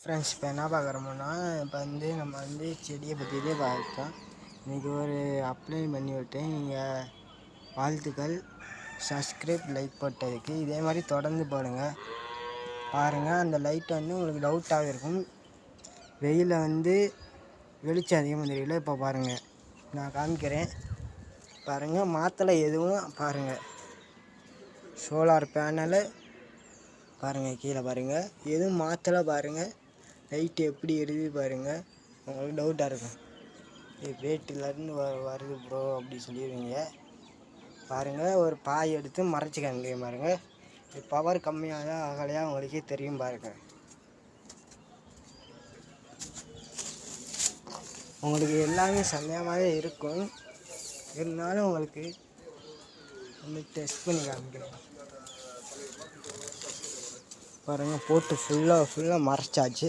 Friends இப்போ என்ன பார்க்குறோம்னா இப்போ நம்ம செடியை பற்றி பார்த்தோம். இன்றைக்கி ஒரு அப்ளை பண்ணி விட்டேன். நீங்கள் வாழ்த்துக்கள். சப்ஸ்கிரைப் லைக் போட்டதுக்கு இதே மாதிரி தொடர்ந்து போடுங்கள். பாருங்கள், அந்த லைட் உங்களுக்கு டவுட்டாகவே இருக்கும். வெயிலில் வெளிச்சம் அதிகமாக தெரியல. இப்போ பாருங்கள், நான் காமிக்கிறேன். பாருங்கள், மாற்றலை எதுவும் பாருங்கள். சோலார் பேனலு பாருங்கள், கீழே பாருங்கள், எதுவும் மாற்றலை. பாருங்கள் லைட்டு எப்படி எரியுது பாருங்கள். உங்களுக்கு டவுட்டாக இருக்கும், வேட்டிலேருந்து வருது ப்ரோ அப்படி சொல்லிடுவீங்க. பாருங்கள், ஒரு பாய் எடுத்து மறைச்சி காமிக்கிறேன் பாருங்கள். பவர் கம்மியாக ஆகலையா உங்களுக்கே தெரியும் பாருங்கள். உங்களுக்கு எல்லாமே செம்மையாக இருக்கும். இருந்தாலும் உங்களுக்கு டெஸ்ட் பண்ணி காமிக்கிறேன் பாருங்கள். போட்டு ஃபுல்லாக மறைச்சாச்சு.